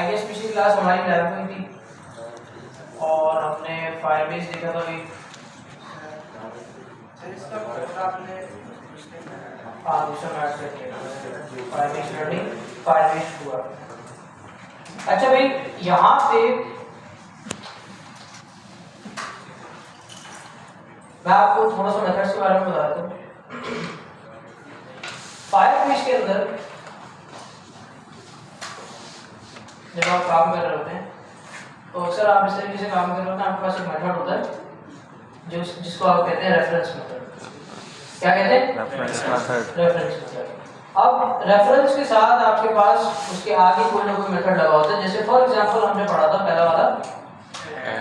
I guess पिछली class हमारी lab में थी और हमने फायरबेस देखा था अभी। हाँ दूसरा मैथ करके फायरबेस लर्निंग फायरबेस हुआ। अच्छा भाई यहाँ पे मैं आपको थोड़ा सा मेथड्स के बारे में बता देता हूँ। फायरबेस के अंदर जब आप काम कर रहे होते हैं तो अक्सर आप इस तरीके से काम कर रहे होते हैं, आपके पास एक मेथड होता है जिसको आप कहते हैं रेफरेंस मेथड। क्या कहते हैं? Reference method. अब रेफरेंस के साथ आपके पास उसके आगे कोई ना कोई मेथड लगा होता है। जैसे फॉर एग्जांपल हमने पढ़ा था पहला वाला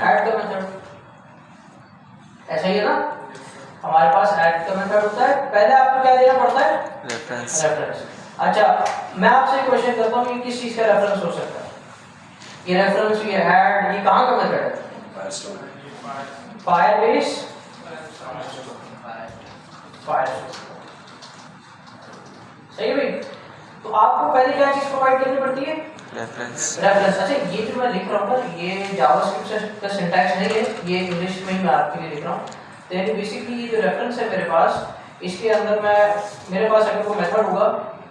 ऐड का मेथड, ऐसा ही है ना। हमारे पास ऐड का मेथड होता है, पहले आपको क्या देना पड़ता है? रेफरेंस। अच्छा मैं आपसे एक क्वेश्चन करता हूँ, ये किस चीज का रेफरेंस हो सकता है? ये रेफरेंस, ये ऐड, ये कहाँ का मेथड है? फायरबेस सही है भाई। तो आपको पहले क्या चीज प्रोवाइड करनी पड़ती है? रेफरेंस। अच्छा ये जो मैं लिख रहा हूँ ना, ये जावास्क्रिप्ट का सिंटैक्स नहीं है, ये इंग्लिश में ही मैं आपके लिए लिख रहा हूँ। तो यानी बेसिकली ये जो रेफरेंस है मेरे पास, इसके अंदर मेरे पास अगर कोई मेथड होगा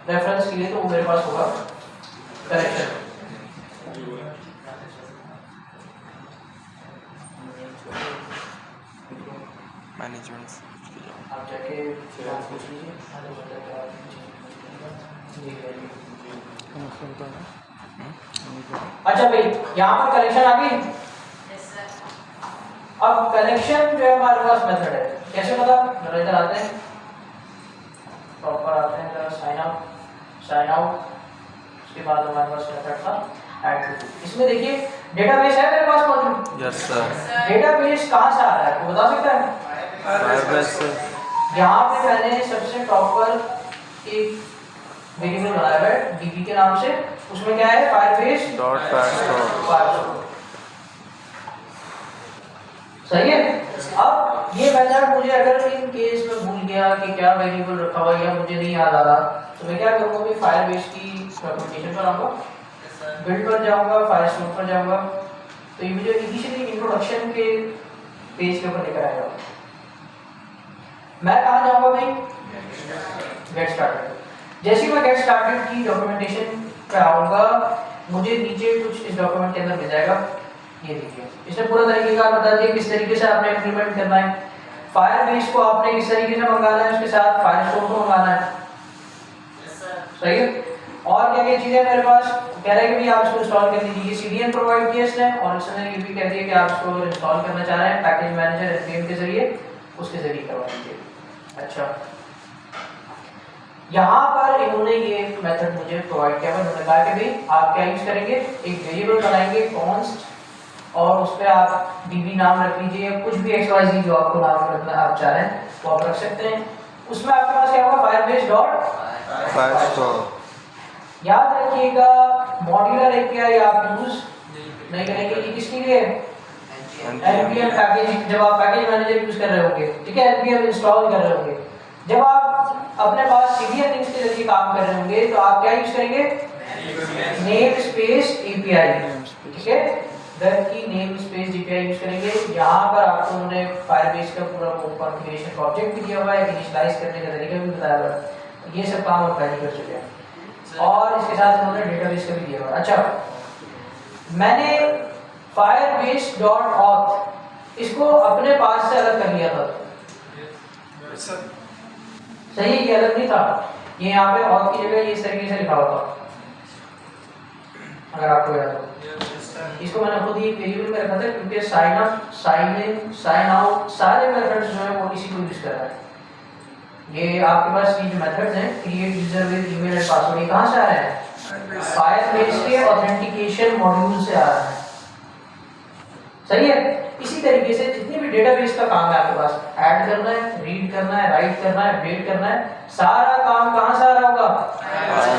रेफरेंस के लिए तो वो मेरे पास होगा करेक्शन। मैनेजमेंट आप जाके पूछ लीजिए। अच्छा भाई यहाँ पर कलेक्शन आ गई। अब कलेक्शन जो है हमारे पास मेथड है, कैसे पता? जरा इधर आते हैं, प्रॉपर आते हैं, जरा साइन आउट। उसके बाद हमारे पास मेथड था ऐड टू। इसमें देखिए डेटाबेस है मेरे पास मौजूद। Yes sir. डेटाबेस कहाँ से आ रहा है आपको बता सकता है? फायरबेस से। यहाँ पे मैंने सबसे टॉप पर एक वेरिएबल बनाया है डीबी के नाम से, उसमें क्या है? Firebase dot Firestore. सही है। अब ये मेथड मुझे अगर इन केस में भूल गया कि क्या वेरिएबल रखा हुआ है या मुझे नहीं याद आ रहा, तो मैं क्या करूँगा कि फायरबेस की डॉक्यूमेंटेशन पर आऊँगा, बिल्ड पर जाऊँगा, फायरस्टोर पर जाऊँगा, तो ये मुझे इनिशियली इंट्रोडक्शन के पेज के ऊपर लेकर आएगा। मैं कहाँ जाऊँगा भाई? Get started. जैसे ही मैं गेट स्टार्टेड की डॉक्यूमेंटेशन पे आऊँगा, मुझे नीचे कुछ इस डॉक्यूमेंट के अंदर मिल जाएगा। ये देखिए इसने पूरा तरीके का बता दिया किस तरीके से आपने इंप्लीमेंट करना है। फायरबेस को आपने किस तरीके से मंगाना है, उसके साथ फायरस्टोर को मंगाना है। सही है। और क्या क्या चीजें मेरे पास कह रहे हैं कि आप इसको इंस्टॉल कर लीजिए। सीडीएन प्रोवाइड किया इसने, और इसने ये भी कह दिया कि आप इसको इंस्टॉल करना चाह रहे हैं पैकेज मैनेजर एनपीएम के जरिए, उसके जरिए करवा लीजिए। अच्छा यहाँ पर इन्होंने ये मेथड मुझे प्रोवाइड किया, उन्होंने कहा कि भाई आप क्या यूज करेंगे, एक वेरिएबल बनाएंगे कॉन्स्ट, और उस पर आप डीबी नाम रख लीजिए, कुछ भी XYZ जो आपको नाम रखना आप चाह रहे हैं वो आप रख सकते हैं। उसमें आपके पास क्या होगा? Firebase dot Firestore. याद रखिएगा मॉड्यूलर एपीआई आप यूज नहीं करेंगे। ये किसके लिए? NPM package. जब आप पैकेज मैनेजर यूज कर रहे होंगे, ठीक है, एनपीएम इंस्टॉल कर रहे होंगे, जब आप अपने पास सीडीएन लिंक्स के जरिए काम कर रहे होंगे तो आप क्या यूज करेंगे? Name space API. ठीक है, वेब की नेम स्पेस एपीआई यूज करेंगे। यहाँ पर आपको उन्होंने फायरबेस का पूरा कॉन्फ़िगरेशन का ऑब्जेक्ट भी दिया हुआ है, इनिशियलाइज करने का तरीका भी बताया हुआ है। ये सब काम हम पहले कर चुके हैं, और इसके साथ उन्होंने डेटाबेस का भी दिया हुआ है। अच्छा मैंने फायरबेस डॉट ऑथ इसको अपने पास से अलग कर लिया था। सही, ये अलग नहीं था, ये यहाँ पे ऑथ की जगह ये इस तरीके से लिखा हुआ था, अगर आपको याद हो। इसको मैंने खुद ही वेरिएबल में रखा था क्योंकि sign up, sign in, sign out सारे मेथड्स जो है वो इसी को यूज कर रहा है। ये आपके पास ये जो मेथड्स हैं create user with email and password, ये कहाँ से आ रहे हैं? फायरबेस के ऑथेंटिकेशन मॉड्यूल से आ रहा है। सही है। इसी तरीके से जितने भी डेटाबेस का काम है आपके पास, ऐड करना है, रीड करना है, राइट करना है, अपडेट करना है, सारा काम कहाँ से आ रहा होगा?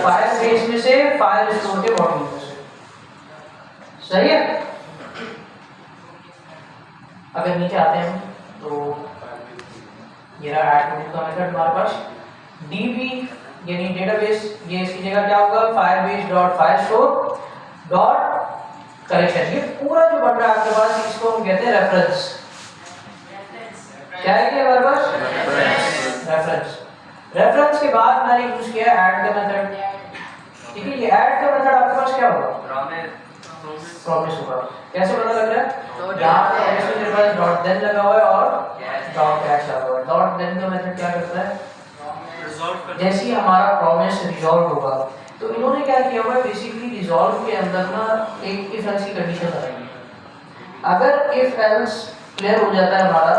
फायरबेस में से, फायरस्टोर के मॉड्यूल में से। सही है। अगर नीचे आते हैं तो ये रहा ऐड का मेथड हमारे पास। डीबी यानी डेटाबेस, ये इसकी जगह क्या होगा? Firebase dot Firestore dot collection. ये पूरा जो बन रहा है आपके पास इसको हम कहते हैं रेफरेंस। क्या है कि हमारे पास रेफरेंस। रेफरेंस के बाद मैंने यूज किया ऐड का मेथड। ठीक है, ये ऐड का मेथड आपके पास क्या होगा? प्रॉमिस होगा। कैसे पता लग रहा है? यहाँ पे ऑब्वियसली मेरे पास डॉट देन लगा हुआ है और डॉट कैश लगा हुआ है। डॉट देन का मेथड क्या करता है? जैसे ही हमारा प्रॉमिस रिजॉल्व होगा तो इन्होंने क्या किया हुआ है, बेसिकली रिजॉल्व के अंदर ना एक इफ एल्स की कंडीशन लगाई है। अगर इफ एल्स क्लियर हो जाता है हमारा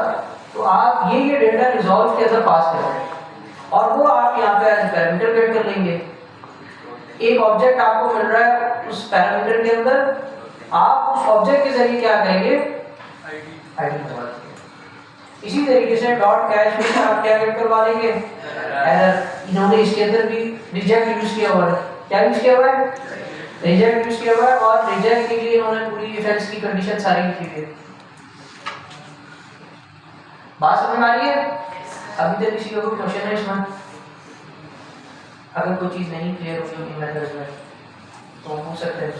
तो आप ये डेटा रिजॉल्व के अंदर पास करेंगे और वो आप यहाँ पे एज पैरामीटर गेट कर लेंगे। एक ऑब्जेक्ट आपको मिल रहा है उस पैरामीटर के अंदर, आप उस ऑब्जेक्ट के जरिए क्या करेंगे? आईडी करवा देंगे। इसी तरीके से डॉट कैश में आप क्या गेट करवा लेंगे? एरर। इन्होंने इसके अंदर भी रिजेक्ट यूज किया हुआ है। क्या यूज किया हुआ है? रिजेक्ट यूज किया हुआ है और रिजेक्ट के लिए इन्होंने पूरी इफ एल्स की कंडीशन सारी लिखी हुई है। बात समझ में आ रही है? अभी तक किसी का कोई क्वेश्चन है इसमें? अगर कोई चीज नहीं क्लियर होगी इन मेथड्स में तो पूछ सकते हैं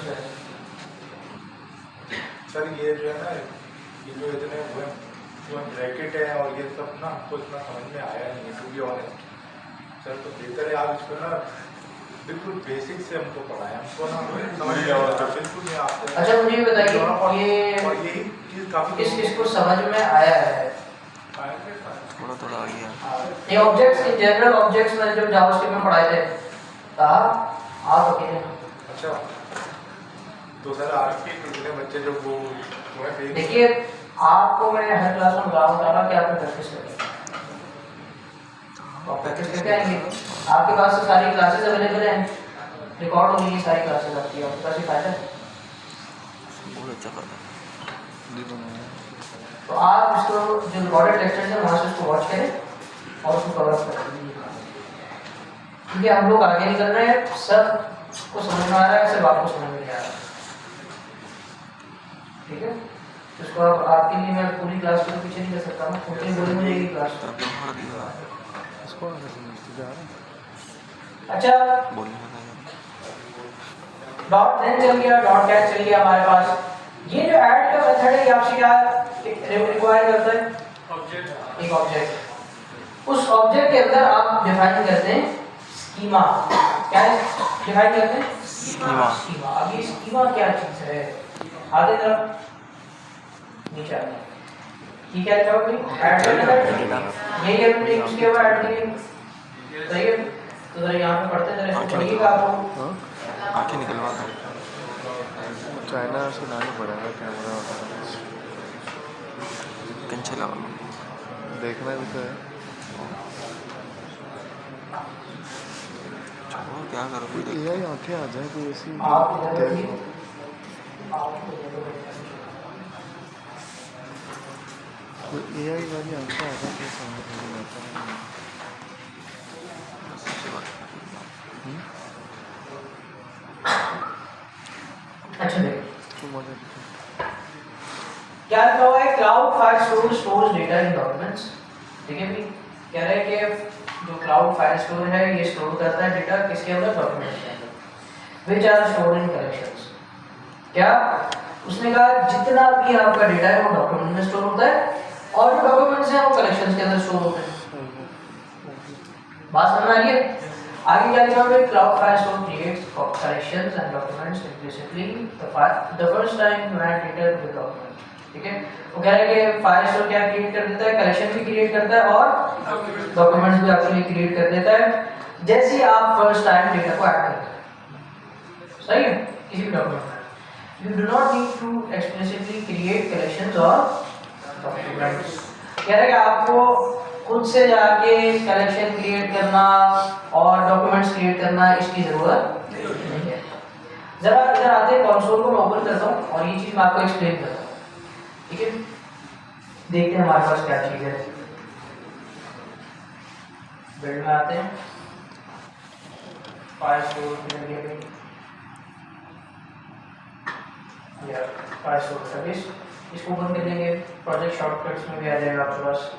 सर। ये जो है ना, ये जो इतने वो ब्रैकेट है और ये सब ना हमको इतना समझ में आया नहीं है, टू बी ऑनेस्ट सर। तो बेहतर है आप इसको ना बिल्कुल बेसिक से हमको पढ़ाएं, हमको ना समझ में आया तो बिल्कुल नहीं आपसे। अच्छा मुझे ये बताइए, ये और यही चीज़ काफ़ी किसको समझ में आया है? थोड़ा थोड़ा आ गया। ये ऑब्जेक्ट्स इन जनरल ऑब्जेक्ट्स में जब जावास्क्रिप्ट में पढ़ाए थे आप अकेले। अच्छा, तो सर आपके कितने बच्चे जो वो देखिए आपको मैं हर क्लास में बता रहा कि आपको प्रैक्टिस करनी है। तो प्रैक्टिस करके आएंगे। आपके पास तो सारी क्लासेस अवेलेबल हैं, रिकॉर्ड हो गई सारी क्लासेस आपकी, आपके पास ही फायदा है। बहुत अच्छा था। तो आप इसको जो रिकॉर्डेड लेक्चर्स हैं वहाँ से उसको वॉच करें और उसको कवर अप करें। क्योंकि हम लोग आगे निकल रहे हैं, सब को समझ में आ रहा है, सिर्फ आपको समझ में नहीं आ रहा। ठीक है, तो इसको आपके लिए मैं पूरी क्लास को पीछे नहीं कर सकता हूँ, क्योंकि बोले मुझे ये क्लास अच्छा डॉट देन चल गया, डॉट कैच चल गया हमारे पास। ये जो ऐड का मेथड है ये आपसे क्या रिक्वायर करता है? एक ऑब्जेक्ट। उस ऑब्जेक्ट के अंदर आप डिफाइन करते हैं स्कीमा। क्या डिफाइन करते हैं? स्कीमा। अब ये स्कीमा क्या चीज है? आगे तरफ नीचे आते हैं। ठीक है, क्या होगा? ऐड का मेथड यही है, हमने यूज किया हुआ ऐड के लिए। सही है, तो जरा यहाँ पे पढ़ते हैं, जरा इसको पढ़िएगा आप लोग। आंखें निकलवा दो। चाइना से लाना पड़ेगा कैमरा कंचे लगा लो। देखना भी तो है। चलो क्या करो, कोई ये देख। आंखें आ जाए कोई ऐसी आप इधर देखिए। कोई AI वाली आंखें आ जाए तो समझ नहीं आता है। अच्छा देखिए तो मजा क्या लिखा हुआ है? क्लाउड फाइल स्टोर्स डेटा इन डॉक्यूमेंट्स। ठीक है भाई, कह रहे हैं कि जो क्लाउड फाइल स्टोर है ये स्टोर करता है डेटा किसके अंदर? डॉक्यूमेंट्स के अंदर, which are stored in collections. क्या उसने कहा? जितना भी आपका डेटा है वो डॉक्यूमेंट में स्टोर होता है और जो डॉक्यूमेंट्स हैं वो कलेक्शंस के अंदर स्टोर होते हैं। बात समझ में आ रही है? आगे क्या लिखा हुआ है? Cloud file store creates collections and documents implicitly the first time you add data to the document। ठीक है, वो कह रहे हैं कि फाइल स्टोर क्या क्रिएट कर देता है? कलेक्शन भी क्रिएट करता है और डॉक्यूमेंट्स भी आपके लिए क्रिएट कर देता है जैसे ही आप फर्स्ट टाइम डेटा को ऐड करते हैं। सही है, किसी भी डॉक्यूमेंट में you do not need to explicitly create collections और डॉक्यूमेंट्स। कह रहे हैं कि आपको खुद से जाके कलेक्शन क्रिएट करना और डॉक्यूमेंट्स क्रिएट करना इसकी जरूरत नहीं है। जरा इधर आते हैं, कंसोल को मैं ओपन करता हूँ और ये चीज मैं आपको एक्सप्लेन करता हूँ। ठीक है, देखते हैं हमारे पास क्या चीज है। बिल्ड में आते हैं, फाइल स्टोर या फाइल स्टोर सर्विस, इसको ओपन कर लेंगे। प्रोजेक्ट शॉर्टकट्स में भी आ जाएगा आपके पास।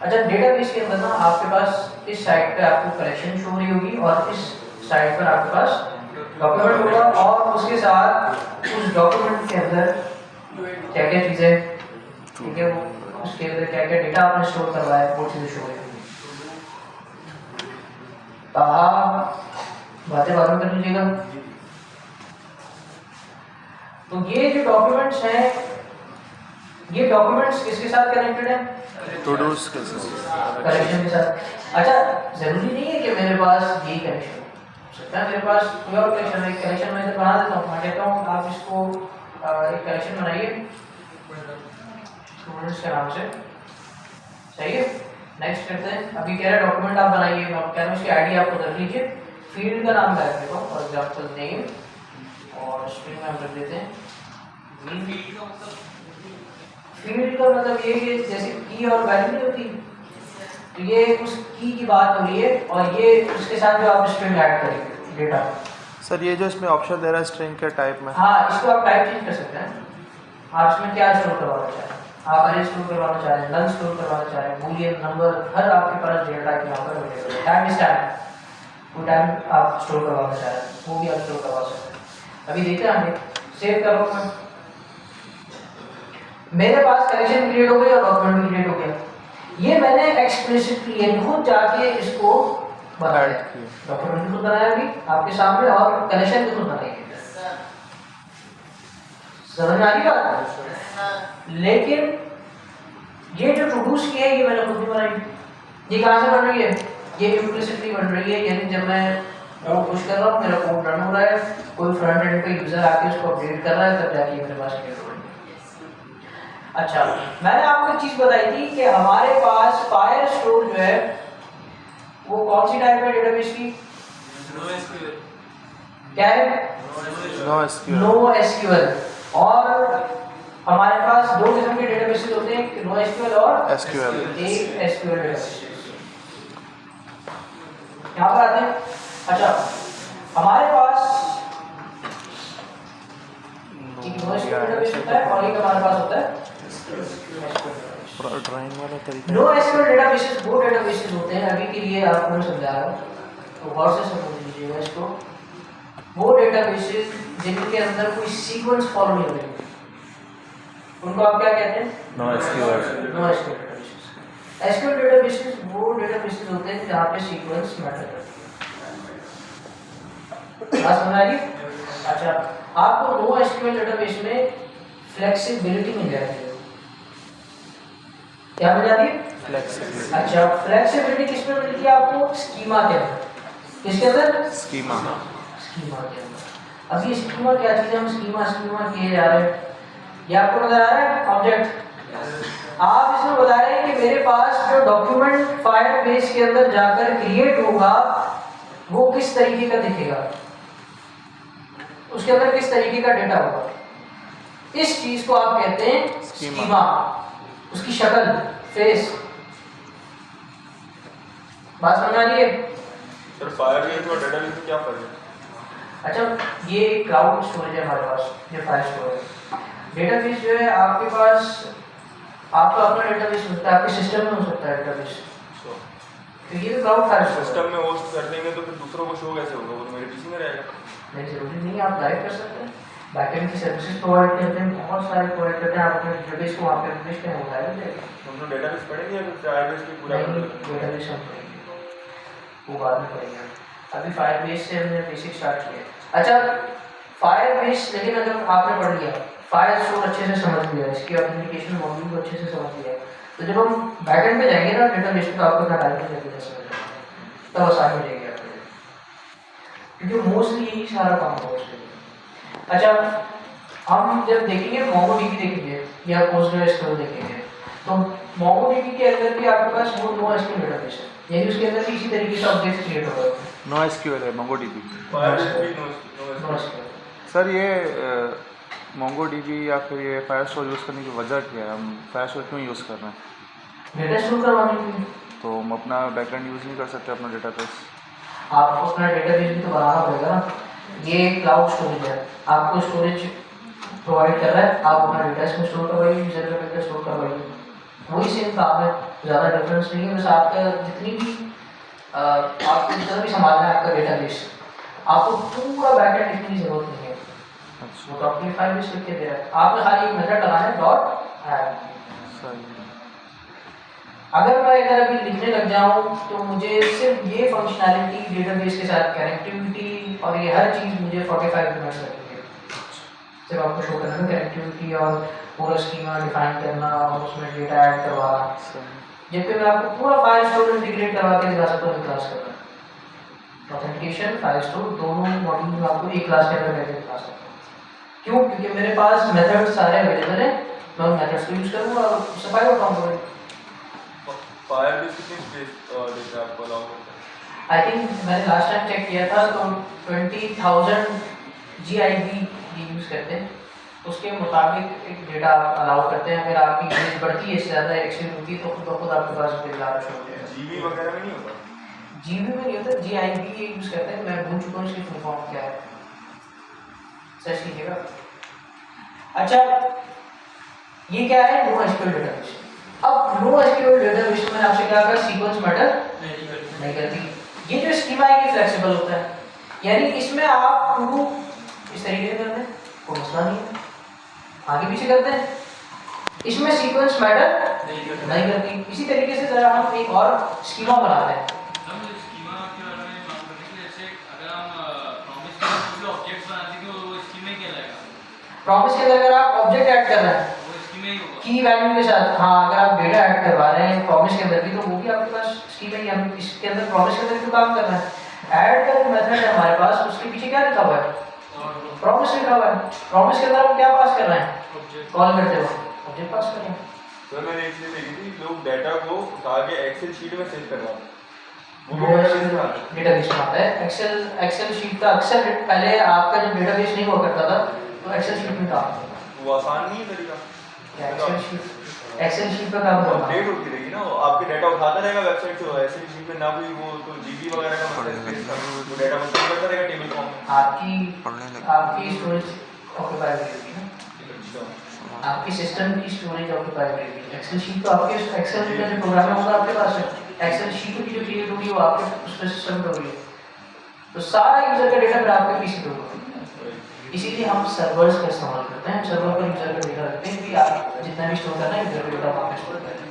अच्छा, डेटाबेस के अंदर ना आपके पास इस साइड पे आपको कलेक्शन शो हो रही होगी और इस साइड पर आपके पास डॉक्यूमेंट होगा और उसके साथ उस डॉक्यूमेंट के अंदर क्या क्या चीज़ें, ठीक है, वो उसके अंदर क्या क्या डेटा आपने स्टोर करवाया है वो चीज़ें शो करेंगी। बातें बाद में कर लीजिएगा। तो ये जो डॉक्यूमेंट्स हैं, ये डॉक्यूमेंट्स किसके साथ कनेक्टेड है? टू डूज के साथ, कनेक्शन के साथ। अच्छा, जरूरी नहीं है कि मेरे पास यही कनेक्शन हो सकता है, मेरे पास कोई और कनेक्शन है। एक कनेक्शन मैं इधर बना देता हूँ, मैं कहता हूँ आप इसको एक कनेक्शन बनाइए स्टूडेंट्स के नाम से, सही है। नेक्स्ट करते हैं। अभी कह रहा है डॉक्यूमेंट आप बनाइए, मैं कह रहा हूँ उसकी आईडी आप रख लीजिए, फील्ड का नाम रख देता हूँ, फॉर एग्जाम्पल नेम, और स्ट्रिंग में हम रख देते हैं फील्ड का मतलब ये कि जैसे की और वैल्यू नहीं होती, तो ये उस की बात हो रही है, और ये उसके साथ जो आप स्ट्रिंग ऐड करेंगे डेटा। सर ये जो इसमें ऑप्शन दे रहा है स्ट्रिंग के टाइप में, हाँ, इसको आप टाइप चेंज कर सकते हैं। आप इसमें क्या स्टोर करवाना चाह रहे हैं, आप अरे स्टोर करवाना चाह रहे हैं, नल स्टोर करवाना चाह रहे हैं, बूलियन नंबर, हर आपके पास डेटा टाइप यहाँ पर अवेलेबल है। टाइम स्टैम्प, वो टाइम आप स्टोर करवाना चाह रहे हैं वो भी आप स्टोर करवा सकते हैं। अभी देखते हैं आगे, सेव करो मैं, मेरे पास कनेक्शन क्रिएट हो गई और डॉक्यूमेंट भी क्रिएट हो गया। ये मैंने एक्सप्लिसिटली खुद जाके इसको बनाया, डॉक्यूमेंट खुद बनाया अभी आपके सामने, और कनेक्शन भी खुद बनाएंगे। समझ में आ रही बात? लेकिन ये जो टू-डूज की है ये मैंने खुद भी बनाई। ये कहाँ से बन रही है? ये इम्प्लिसिटली बन रही है, यानी जब मैं कोड पुश कर रहा हूँ, मेरा कोड रन हो रहा है, कोई फ्रंट एंड पे यूजर आके उसको अपडेट कर रहा है, तब जाके मेरे पास क्लियर हो रही है। अच्छा, मैंने आपको एक चीज बताई थी कि हमारे पास फायर स्टोर जो है वो कौन सी टाइप है डेटाबेस की? क्या है? NoSQL. और हमारे पास दो किस्म के डेटाबेसेस होते हैं, नो एसक्यूएल और एसक्यूएल। एक एसक्यूएल डेटाबेस। यहाँ पर आते हैं। अच्छा, हमारे पास एक नो एसक्यूएल डेटाबेस होता है और एक हमारे पास होता है ड्राइंग वाला तरीका। नो एसक्यूएल डेटाबेसेस वो डेटाबेसेस होते हैं, अभी के लिए आपको मैं समझा रहा हूँ तो गौर से समझ लीजिएगा इसको। वो डेटाबेसेस जिनके अंदर कोई सीक्वेंस फॉलो नहीं होते उनको आप क्या कहते हैं? NoSQL. NoSQL databases. SQL databases वो डेटाबेसेस होते हैं जहाँ पे सीक्वेंस मैटर करते हैं। बात समझ आ रही? अच्छा, आपको नो एसक्यूएल डेटाबेस में फ्लेक्सिबिलिटी मिल जाती है। क्या मिल जाती है? फ्लेक्सिबिलिटी। अच्छा, फ्लेक्सिबिलिटी किस में मिलती है आपको? स्कीमा के अंदर। किसके अंदर? स्कीमा। स्कीमा के अंदर। अब ये स्कीमा क्या चीज़ है? हम स्कीमा किए जा रहे हैं, ये आपको नजर आ रहा है ऑब्जेक्ट। आप इसमें बता रहे हैं कि मेरे पास जो डॉक्यूमेंट फायरबेस के अंदर जाकर क्रिएट होगा वो किस तरीके का दिखेगा, उसके अंदर किस तरीके का डेटा होगा, इस चीज को आप कहते हैं स्कीमा। उसकी शक्ल, फेस। बात समझ आ रही है? सर फायरबेस और डेटाबेस में क्या फर्क है? अच्छा, ये क्लाउड स्टोरेज है हमारे पास, ये फाइल स्टोरेज। डेटाबेस जो है आपके पास, आपका अपना डेटाबेस होता है, आपके सिस्टम में हो सकता है डेटाबेस, तो ये क्लाउड फाइल स्टोरेज। सिस्टम में होस्ट कर देंगे तो फिर दूसरों को शो कैसे होगा? वो तो मेरे पीसी में रहेगा। नहीं, जरूरी नहीं है, आप लाइव कर सकते हैं। बैकएंड की सर्विसेज प्रोवाइड करते हैं, बहुत सारे प्रोवाइड करते हैं। आप अपने डेटाबेस को वहाँ पे पब्लिश करें, वो लाइव हो जाएगा। हम लोग डेटाबेस पढ़ेंगे या फिर फायरबेस की पूरा नहीं, डेटाबेस हम पढ़ेंगे, वो बाद में पढ़ेंगे। अभी फायरबेस से हमने बेसिक स्टार्ट किया। अच्छा, फायरबेस लेकिन अगर आपने पढ़ लिया, फायर स्टोर अच्छे से समझ लिया, इसकी ऑथेंटिकेशन मॉड्यूल को अच्छे से समझ लिया, तो जब हम बैकएंड पे जाएंगे ना डेटाबेस पे, तो आपको इतना टाइम नहीं लगेगा समझने में, तब आसानी हो जाएगी आपके लिए, क्योंकि मोस्टली यही सारा काम होगा उसके लिए। अच्छा, हम जब देखेंगे मोंगोडीबी देखेंगे या पोस्टग्रेसक्यूएल देखेंगे, तो मोंगोडीबी के अंदर भी आपके पास वो नो एसक्यूएल डेटाबेस है, यानी उसके अंदर भी इसी तरीके से ऑब्जेक्ट्स क्रिएट हो रहे हैं। नो एसक्यूएल है मोंगोडीबी। फायरबेस भी नो नो एसक्यूएल। सर ये मोंगोडीबी या फिर ये फायरस्टोर यूज़ करने की वजह क्या है? हम फायरस्टोर क्यों यूज़ कर रहे हैं? डेटा स्टोर करवाने के लिए। तो हम अपना बैकएंड यूज़ नहीं कर सकते अपना डेटाबेस? आपको अपना डेटाबेस भी तो बनाना पड़ेगा ना। ये क्लाउड स्टोरेज है, आपको स्टोरेज प्रोवाइड कर रहा है, आप अपना डेटा इसमें स्टोर करवाइए, यूजर का डेटा स्टोर करवाइए, वही सेम काम है, ज़्यादा डिफरेंस नहीं है। बस आपका जितनी भी आपको जितना भी संभालना है आपका डेटाबेस, आपको पूरा बैकएंड लिखने की जरूरत नहीं है, अच्छा वो तो अपनी फाइल भी लिख के दे रहा है, आपने खाली एक मेथड लगाना है डॉट ऐड। सही अगर मैं इधर अभी लिखने लग जाऊं तो मुझे सिर्फ ये फंक्शनैलिटी डेटाबेस के साथ कनेक्टिविटी और ये हर चीज़ मुझे 45 मिनट्स लगेंगे सिर्फ आपको शो करना है, कनेक्टिविटी और पूरा स्कीमा डिफाइन करना और उसमें डेटा ऐड करवाना, सही जबकि मैं आपको पूरा फाइल स्टोर इंटीग्रेट करवा के दिखा सकता हूँ एक क्लास के अंदर। ऑथेंटिकेशन फाइल स्टोर दोनों मॉड्यूल में आपको एक क्लास के अंदर करके दिखा सकता हूँ। क्यों? क्योंकि मेरे पास मेथड सारे अवेलेबल हैं, मैं उन मेथड्स को यूज़ करूँगा और सफाई उठाऊँगा। फायर कितनी स्पेस देता है आपको अलाउ करता है? आई थिंक मैंने लास्ट टाइम चेक किया था तो 20,000 GIB ये यूज़ करते हैं, उसके मुताबिक एक डेटा आप अलाउ करते हैं। अगर आपकी यूज बढ़ती है, इससे ज़्यादा एक्सटेंड होती है तो खुद ब खुद आपके पास बिल ज़्यादा शो हो जाएगा। जीबी वगैरह में नहीं होता? GB में नहीं होता, GIB ये यूज़ करते हैं। मैं भूल चुका हूँ इसकी फुल फॉर्म क्या है, सर्च कीजिएगा। अच्छा, ये क्या है? NoSQL database. अब NoSQL डेटाबेस में मैंने आपसे कहा था सीक्वेंस मैटर नहीं करती। ये जो स्कीमा है ये फ्लेक्सिबल होता है, यानी इसमें आप टू इस तरीके से करते हैं, कोई मसला नहीं है, आगे पीछे करते हैं, इसमें सीक्वेंस मैटर नहीं करती। इसी तरीके से जरा हम एक और स्कीमा बनाते हैं। स्कीमा के बारे में बात करते हैं, जैसे अगर हम प्रॉमिस के ऑब्जेक्ट्स बनाते हैं तो वो स्कीमा ही कहलाएगा। प्रॉमिस के अंदर अगर आप ऑब्जेक्ट ऐड कर रहे हैं वो स्कीमा ही होगा की वैल्यू के साथ, हाँ अगर आप डेटा ऐड करवा रहे हैं प्रॉमिस के अंदर भी तो वो भी आपके पास स्कीमा ही, हम इसके अंदर प्रॉमिस के अंदर भी काम कर रहे हैं। ऐड का जो मेथड है हमारे पास, उसके पीछे क्या लिखा हुआ है? प्रॉमिस लिखा हुआ है। प्रॉमिस के अंदर हम क्या पास कर रहे हैं? कॉल करते हो ऑब्जेक्ट पास कर रहे हैं। सर मैंने एक चीज़ देखी थी, लोग डाटा को उठा के एक्सेल शीट में सेव करवा डेटाबेस में आता है। एक्सेल शीट का अक्सर पहले आपका जब डेटाबेस नहीं हुआ करता था तो एक्सेल शीट में काम करता था। वो आसान नहीं है तरीका। एक्सेल शीट पर काम करना अपडेट होती रहेगी ना, वो आपके डाटा उठाता रहेगा वेबसाइट से, एक्सेल शीट में ना कोई वो तो जीबी वगैरह का मतलब वो डाटा में सेव करता रहेगा टेबल फॉर्म में। आपकी स्टोरेज ऑक्यूपाई होगी ना, आपकी सिस्टम की स्टोरेज ऑक्यूपाई होगी। एक्सेल शीट तो आपके एक्सेल का जो प्रोग्राम होगा आपके पास है, एक्सेल शीट की जो क्रिएट होगी वो आपके उस सिस्टम पे होगी, तो सारा यूजर का डेटा फिर आपके पीसी पे होगा। इसीलिए हम सर्वर्स का इस्तेमाल करते हैं, सर्वर पर यूजर का डेटा रखते हैं कि आप जितना भी स्टोर करना है यूजर का डेटा वहाँ पे स्टोर करें।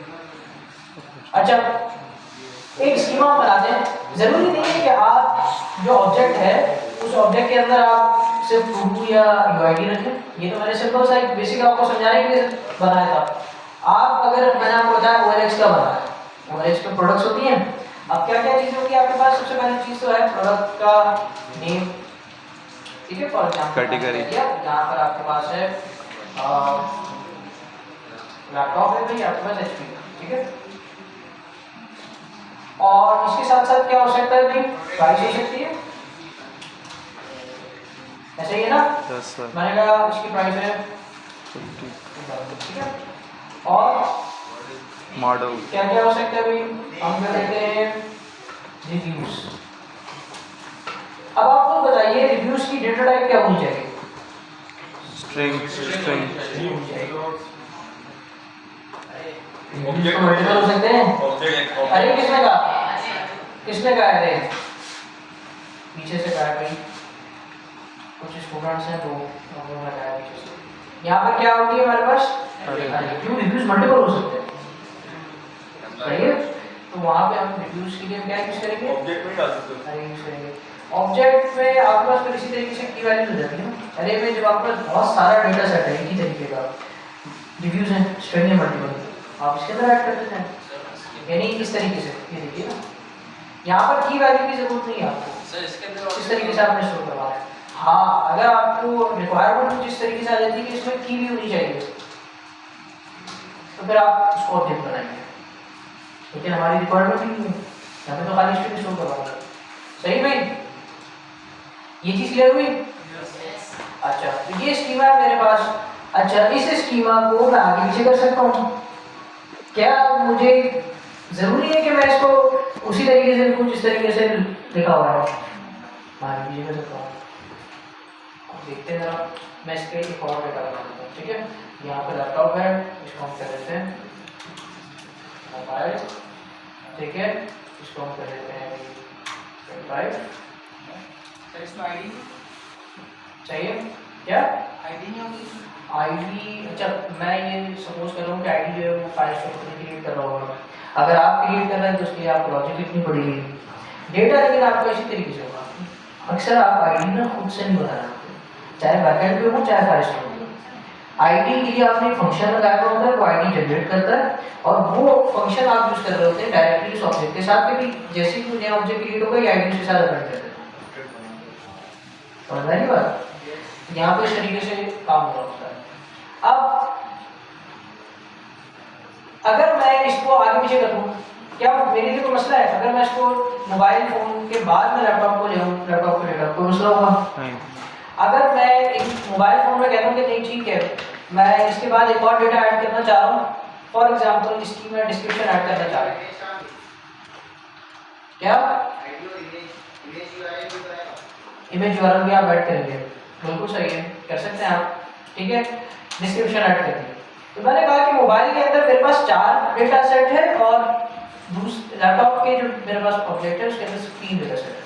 अच्छा, एक स्कीमा बनाते हैं। जरूरी नहीं है कि आप जो ऑब्जेक्ट है उस ऑब्जेक्ट के अंदर आप सिर्फ टू या यूआईडी रखें। ये तो मैंने सिंपल सा एक बेसिक आपको समझाने के लिए बनाया था। आप अगर मैंने आपको बताया OLX का बनाया है, OLX पे प्रोडक्ट्स होती हैं। अब क्या क्या चीज़ होगी आपके पास? सबसे पहली चीज़ तो है प्रोडक्ट का नेम, ठीक है, फॉर एग्जाम्पल कैटेगरी, यहाँ पर आपके पास है लैपटॉप है भाई, आपके पास HP, ठीक है। और इसके साथ साथ क्या हो सकता है भाई? प्राइस हो सकती है, ऐसे ही है ना। यस सर मैंने कहा इसकी प्राइस है 50 ठीक है। और मॉडल क्या क्या हो सकता है भाई? हम कर देते हैं रिव्यूज। अब आप लोग बताइए रिव्यूज की डेटा टाइप क्या होनी चाहिए? स्ट्रिंग रिव्यूज तो मल्टीपल हो सकते हैं। ऑब्जेक्ट अरे किसने कहा? किसने कहा? अरे पीछे से कहा भाई, कुछ स्टूडेंट्स हैं तो उन्होंने लगाया पीछे से। यहाँ पर क्या होगी हमारे पास? क्यों रिव्यूज मल्टीपल हो सकते हैं, सही है। तो वहाँ पे हम रिव्यूज के लिए क्या यूज करेंगे? ऑब्जेक्ट में डाल सकते अरे यूज करेंगे। ऑब्जेक्ट में आपके पास फिर इसी तरीके से की वैल्यूज हो जाती है ना। अरे में जब आपके पास बहुत सारा डेटा सेट है एक ही तरीके का, रिव्यूज हैं, स्ट्रिंग है मल्टीपल, आप इसके अंदर ऐड कर देते हैं, यानी इस तरीके से। ये देखिए ना, यहाँ पर की वैल्यू की जरूरत नहीं है आपको, सर इसके अंदर इस तरीके से आपने स्टोर करवाना है। हाँ, अगर आपको रिक्वायरमेंट कुछ इस तरीके से आ जाती है कि इसमें की भी होनी चाहिए तो फिर आप उसको ऑब्जेक्ट बनाएंगे, लेकिन हमारी रिक्वायरमेंट ही नहीं है, यहाँ पे तो खाली स्ट्रिंग स्टोर करवाना है। सही भाई, ये चीज क्लियर हुई? अच्छा, तो ये स्कीमा है मेरे पास। अच्छा, इस स्कीमा को मैं आगे पीछे कर सकता हूँ क्या? मुझे जरूरी है कि मैं इसको उसी तरीके से कुछ इस तरीके से लिखा हुआ है, आगे पीछे कर सकता हूँ। अब देखते हैं जरा, मैं इसके एक और डेटा बना देता हूँ, ठीक है। यहाँ पे लैपटॉप है, इसको हम कर देते हैं मोबाइल, ठीक है, इसको हम कर देते हैं 25, सर इसमें आईडी चाहिए क्या? आईडी नहीं होगी? आईडी अच्छा, मैं ये सपोज कर रहा हूँ कि आईडी जो है वो फाइल स्टोर क्रिएट कर रहा होगा। अगर आप क्रिएट कर रहे हैं तो उसके लिए आपको लॉजिक लिखनी पड़ेगी। डेटा लेकिन आपका इसी तरीके से होगा। अक्सर आप आईडी ना खुद से नहीं बना सकते, चाहे बैकएंड पे हो चाहे फाइल स्टोर पे। आईडी के लिए आपने फंक्शन लगाया हुआ होता है, वो आईडी जनरेट करता है और वो फंक्शन आप यूज कर रहे होते हैं डायरेक्टली उस ऑब्जेक्ट के साथ, क्योंकि जैसे ही कोई नया ऑब्जेक्ट क्रिएट होगा ये आईडी उसके साथ अटेंड कर देता है। समझ रही बात? यहाँ पे इस तरीके से काम हो रहा होता है। अब अगर मैं इसको आगे पीछे कर दूँ, क्या मेरे लिए कोई मसला है? अगर मैं इसको मोबाइल फोन के बाद में लैपटॉप को ले आऊँ, लैपटॉप को लेकर कोई मसला होगा? नहीं। अगर मैं एक मोबाइल फोन में कहता हूँ कि नहीं ठीक है, मैं इसके बाद एक और डेटा ऐड करना चाह रहा हूँ, फॉर एग्जांपल इसकी मैं डिस्क्रिप्शन ऐड करना चाह रहा हूँ, क्या इमेज यूआरएल भी आप ऐड करेंगे? बिल्कुल सही है, कर सकते हैं आप। ठीक है, डिस्क्रिप्शन ऐड कर दिए। तो मैंने कहा कि मोबाइल के अंदर मेरे पास 4 डेटा सेट है और लैपटॉप के जो मेरे पास ऑब्जेक्ट है उसके अंदर 3 डेटा सेट है।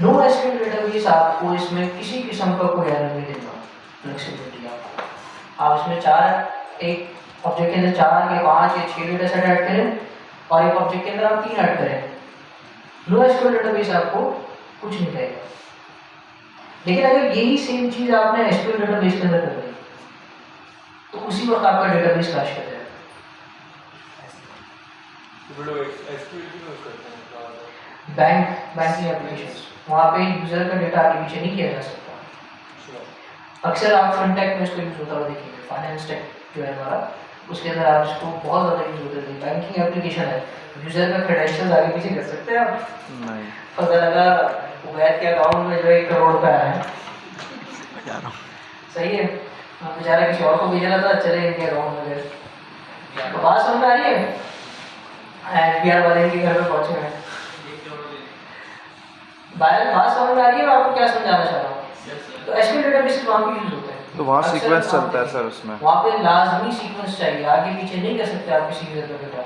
नो एसक्यूएल डेटाबेस आपको इसमें किसी किस्म का कोई एरर नहीं देगा, फ्लेक्सिबिलिटी आप इसमें 4 एक ऑब्जेक्ट के अंदर 4 या 5 या 6 डेटा सेट ऐड करें और एक ऑब्जेक्ट के अंदर आप 3 ऐड करें, नो एसक्यूएल डेटाबेस आपको कुछ नहीं कहेगा। लेकिन अगर यही सेम चीज आपने एसक्यूएल डेटाबेस के अंदर कर दी तो उसी वक्त आपका डेटाबेस क्रैश कर जाएगा। बैंकिंग एप्लीकेशंस, वहाँ पे यूजर का डेटा आगे पीछे नहीं किया जा सकता। अक्सर आप फिनटेक में इसको यूज होता हुआ देखेंगे, फाइनेंस टेक जो है हमारा, उसके अंदर आप इसको बहुत ज़्यादा यूज होते हैं। बैंकिंग एप्लीकेशन है, यूजर का क्रेडेंशियल्स आगे पीछे कर सकते हैं आप। नहीं। पता लगा उबैद के अकाउंट में जो है 1 करोड़ रुपए आया है, सही है, बेचारा किसी और को भेजा था, चले इनके अकाउंट में गए। तो बात समझ में आ रही है? एनपीआर वाले के घर में पहुंचे हैं, बात समझ में आ रही है? मैं आपको क्या समझाना चाह रहा हूँ? तो एसक्यूएल डेटाबेस वहाँ पे यूज होते हैं, तो वहाँ अक्सर सीक्वेंस वहाँ चलता है पे- सर उसमें। वहाँ पे लाजमी सीक्वेंस चाहिए, आगे पीछे नहीं कर सकते आप किसी यूजर का डेटा।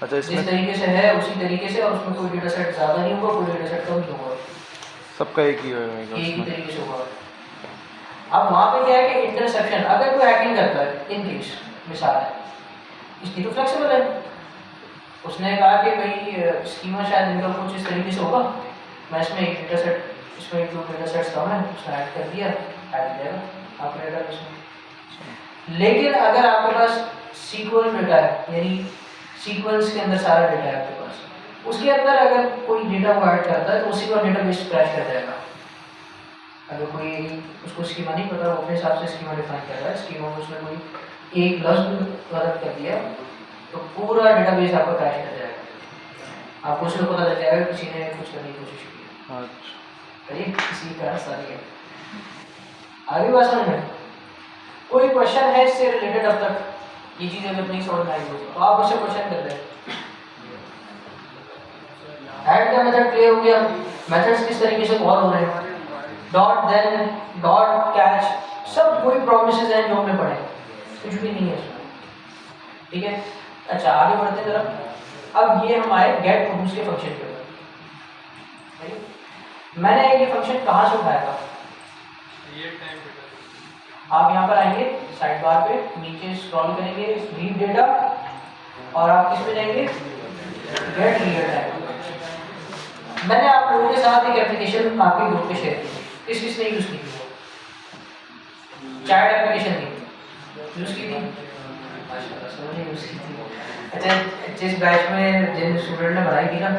अच्छा, जिस इसमें तरीके से है उसी तरीके से, और उसमें कोई डेटा सेट ज़्यादा नहीं होगा, कोई डेटा सेट कम नहीं होगा, सबका एक ही होएगा एक ही उसमें। तरीके से होगा। अब वहाँ पे क्या है कि इंटरसेप्शन, अगर कोई हैकिंग करता है, इन केस मिसाल है, इसकी तो फ्लेक्सिबल है, उसने कहा कि भाई स्कीमा शायद इनका कुछ इस तरीके से होगा, मैं इसमें एक डेटा सेट, इसमें 2 डेटा सेट्स कम है, उसने ऐड कर दिया, ऐड किया आपने डेटाबेस में। लेकिन अगर आपके पास सीक्वल डेटा है, यानी सीक्वेंस के अंदर सारा डेटा है आपके पास, उसके अंदर अगर कोई डेटा को ऐड करता है तो उसी का डेटाबेस क्रैश कर जाएगा। अगर कोई उसको स्कीमा नहीं पता, वो अपने हिसाब से स्कीमा डिफाइन कर रहा है, स्कीमा में उसने कोई एक लफ्ज़ गलत कर दिया तो पूरा डेटाबेस आपका क्रैश कर जाएगा। आपको उसमें पता लग जाएगा किसी ने कुछ करने की कोशिश की है। अच्छा, ये किसी का सारी है। आगे बात समझ में? कोई क्वेश्चन है इससे रिलेटेड अब तक? ये चीज़ अगर नहीं समझ में आई हो तो आप उससे क्वेश्चन कर लें। ऐड का मेथड क्लियर हो गया, मेथड्स किस तरीके से कॉल हो रहे हैं, डॉट देन, डॉट कैच, सब कोई प्रोमिसेस हैं जो हमने पढ़े, कुछ भी नहीं है इसमें। ठीक है, अच्छा आगे बढ़ते हैं जरा। अब ये हम आए गेट प्रोड्यूस के फंक्शन के ऊपर। मैंने ये फंक्शन कहाँ से उठाया था? आप यहाँ पर आएंगे साइड बार पे, नीचे स्क्रॉल करेंगे, रीड डेटा, और आप किस पे जाएंगे? Get real time. मैंने आप लोगों के साथ एक एप्लीकेशन आपके ग्रुप पे शेयर की, किसने यूज़ की थी? वो चैट एप्लीकेशन थी, यूज़ की थी? माशाल्लाह सबने यूज़ की थी। अच्छा, जिस बैच में जिन स्टूडेंट ने बनाई थी ना,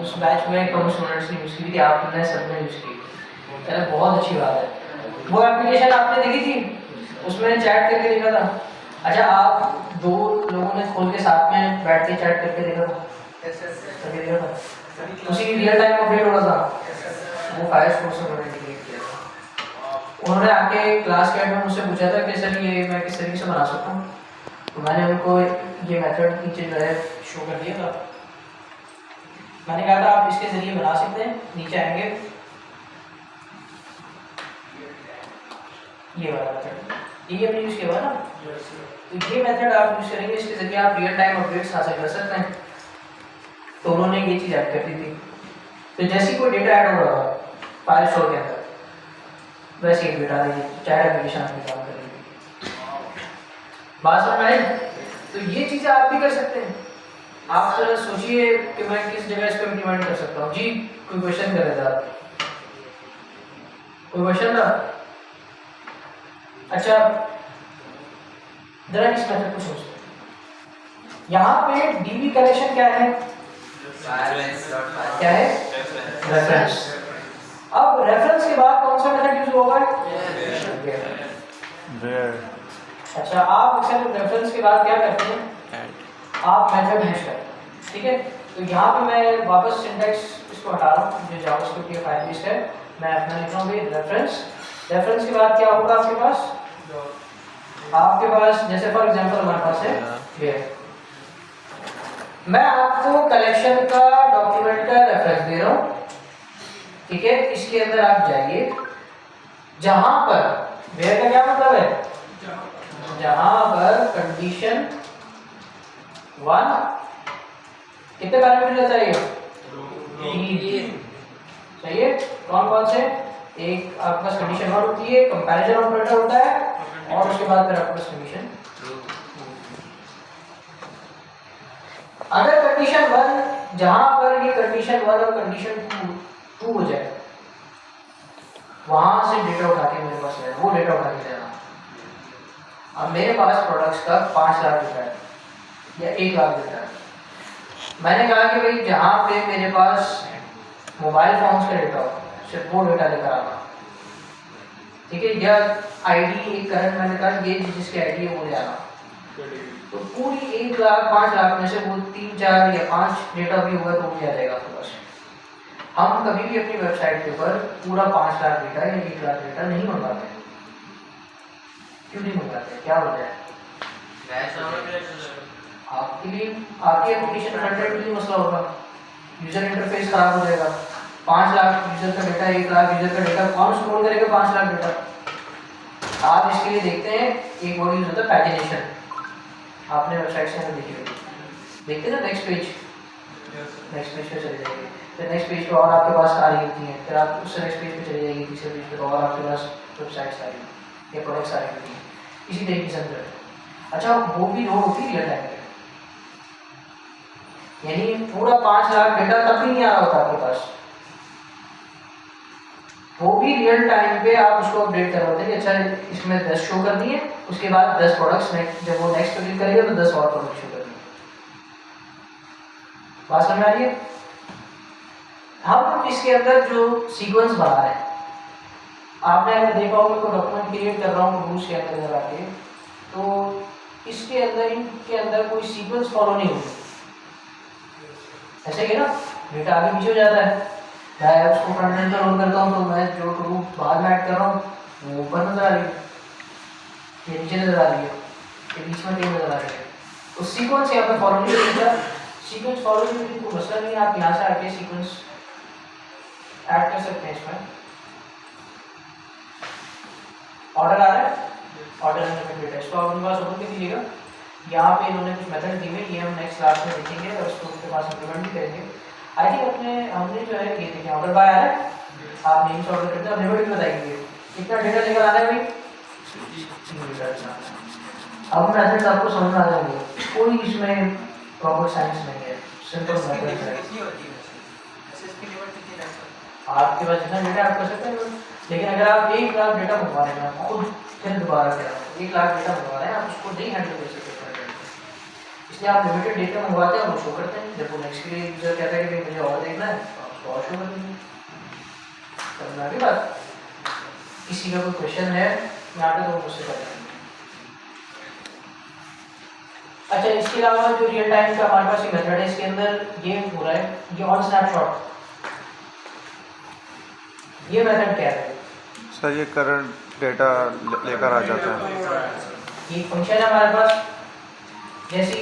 उस बैच में कम स्टूडेंट्स ने यूज़ की थी, आपने सबने यूज़ की थी। चलो बहुत अच्छी बात है। वो एप्लीकेशन आपने देखी थी, उसमें चैट करके देखा था? अच्छा, आप 2 लोगों ने खोल के साथ में बैठ के चैट करके देखा था? करके देखा था? उसी रियल टाइम अपडेट हो रहा था, वो फायर स्टोर से उन्होंने क्रिएट किया था। उन्होंने आके क्लास के एंड में मुझसे पूछा था कि सर ये मैं किस तरीके से बना सकता हूँ, तो मैंने उनको ये मेथड नीचे जो है शो कर दिया था। मैंने कहा था आप इसके ज़रिए बना सकते हैं, नीचे आएंगे ये वाला मेथड, ये हमने यूज़ किया हुआ ना, तो ये मेथड आप यूज़ करेंगे, इसके ज़रिए आप रियल टाइम अपडेट्स हासिल कर सकते हैं। तो उन्होंने ये चीज़ ऐड कर दी थी। तो जैसे ही कोई डेटा ऐड हो रहा है फाइल स्टोर के अंदर, वैसे एक डेटा आएगी, चाहे एप्लीकेशन आपकी काम करेगी। बात समझ में आई? तो ये चीज़ें आप भी कर सकते हैं। आप जरा सोचिए कि मैं किस जगह इसको इम्प्लीमेंट कर सकता हूँ। जी कोई क्वेश्चन कर रहे थे आप? कोई क्वेश्चन था? अच्छा जरा इस मेथड को सोचते हैं। यहाँ पे डीबी कलेक्शन क्या है? क्या है? रेफरेंस। अब रेफरेंस के बाद कौन सा मेथड यूज होगा? वेयर अच्छा आप अक्सर रेफरेंस के बाद क्या करते हैं? ऐड आप मेथड यूज करते हैं, ठीक है। तो यहाँ पे मैं वापस सिंटैक्स इसको हटा रहा हूँ, जो जावास्क्रिप्ट की फाइल लिस्ट है, मैं अपना लिख रहा हूँ रेफरेंस। रेफरेंस के बाद क्या होगा आपके पास? आपके पास जैसे फॉर एग्जांपल हमारे पास है वेयर। मैं आपको कलेक्शन का डॉक्यूमेंट का रेफरेंस दे रहा हूँ, ठीक है। इसके अंदर आप जाइए, जहां पर वेयर का क्या मतलब है? जहां पर कंडीशन 1 कितने पैरामीटर चाहिए? 3 चाहिए। कौन कौन से? एक आपके पास कंडीशन 1 होती है, कंपैरिजन ऑपरेटर होता है, और उसके बाद फिर आपके पास कंडीशन। अगर कंडीशन 1 जहां पर ये कंडीशन 1 और कंडीशन 2 हो जाए, वहां से डेटा उठा के मेरे पास लेना, वो डेटा उठा के लेना। अब मेरे पास प्रोडक्ट्स का 5 लाख डेटा है या 1 लाख डेटा है। मैंने कहा कि भाई जहां पे मेरे पास मोबाइल फोन्स का डेटा हो, सिर्फ वो डेटा लेकर आना, ठीक है। या आईडी एक करंट, मैंने कहा ये जिसकी आईडी है वो ले आना। तो पूरी 1 लाख 5 लाख में से वो 3 4 या 5 डेटा भी होगा तो भी आ जाएगा आपके पास। हम कभी भी अपनी वेबसाइट के ऊपर पूरा 5 लाख डेटा या 1 लाख डेटा नहीं मंगाते। क्यों नहीं मंगाते? क्या वजह है? आपके लिए आपकी एप्लीकेशन फ्रंट एंड के लिए मसला होगा, यूजर इंटरफेस खराब हो जाएगा। 5 लाख यूजर का डेटा, 1 लाख यूजर का डेटा, कौन स्टोर करेगा 5 लाख डेटा? आप इसके लिए देखते हैं एक वर्ड यूज होता है पैजिनेशन। आपने वेबसाइट से देखी होगी, देखते ना नेक्स्ट पेज पे चले जाएंगे, फिर नेक्स्ट पेज पे और आपके पास आ रही होती हैं, फिर आप उससे नेक्स्ट पेज पे चले जाएंगे, तीसरे पेज पे और आपके पास वेबसाइट्स आ रही या प्रोडक्ट्स आ रही होती हैं, इसी तरीके से अंदर। अच्छा वो भी लोड होती है रियल टाइम पे, यानी पूरा 5 लाख डेटा तब भी नहीं आ रहा होता आपके पास, वो भी रियल टाइम पे आप उसको अपडेट करवाते हैं कि अच्छा इसमें 10 शो करनी है, उसके बाद 10 प्रोडक्ट्स जब वो नेक्स्ट क्लिक करेगा तो 10 और प्रोडक्ट शो करनी है। बात समझ आ रही है? हम इसके अंदर जो सीक्वेंस बना रहे हैं, आपने अगर देखा होगा कोई डॉक्यूमेंट क्रिएट कर रहा हूँ रूल्स के अंदर आके, तो इसके अंदर इनके अंदर कोई सीक्वेंस फॉलो नहीं होगी, ऐसे ही ना डेटा आगे पीछे हो जाता है। मैं उसको फ्रंट एंड पर लोड करता हूँ तो मैं जो टू बाद में ऐड कर रहा हूँ वो ऊपर नजर आ रही है, ये नीचे नजर आ रही है, ये बीच में कहीं नजर आ रही है। तो सीक्वेंस यहाँ पे फॉलो नहीं होता। सीक्वेंस फॉलो नहीं होती कोई मसला नहीं है, आप यहाँ से आके सीक्वेंस ऐड कर सकते हैं। इसमें ऑर्डर आ रहा है, ऑर्डर डेटा इसको आप उनके पास ओपन कर दीजिएगा। यहाँ पे इन्होंने कुछ मेथड दी हुए, ये हम नेक्स्ट क्लास में देखेंगे और उसको उनके पास इम्प्लीमेंट भी करेंगे। आई थिंक हमने जो है ये देखिए ऑर्डर बाय आ रहा है, आप नेम से ऑर्डर करते हैं, लिमिट भी बताइए कितना डेटा लेकर आना है भाई, 3 डेटा। अब मेथड्स आपको समझ में आ जाएंगे, कोई इसमें प्रॉपर साइंस नहीं है, सिंपल मेथड है। आपके पास जितना डेटा आप कर सकते हैं, लेकिन अगर आप 1 लाख डेटा मंगवा रहे हैं, आप खुद फिर दोबारा कह रहा हूँ 1 लाख डेटा मंगवा रहे हैं, आप उसको नहीं हैंडल कर सकते, इसलिए आप लिमिटेड डेटा मंगवाते हैं और वो शो करते हैं। जब वो नेक्स्ट के लिए यूजर कहता है कि मुझे और देखना है तो आप उसको और शो कर देंगे। समझ आ गई बात? किसी का कोई क्वेश्चन है यहाँ पे तो मुझसे कर देंगे। अच्छा इसके अलावा जो रियल टाइम का हमारे पास ये मेथड है, इसके अंदर ये हो रहा है, ये ऑन स्नैपशॉट, ये मेथड क्या है सर? ये करंट डेटा लेकर आ जाता है, ये फंक्शन है हमारे पास। जैसे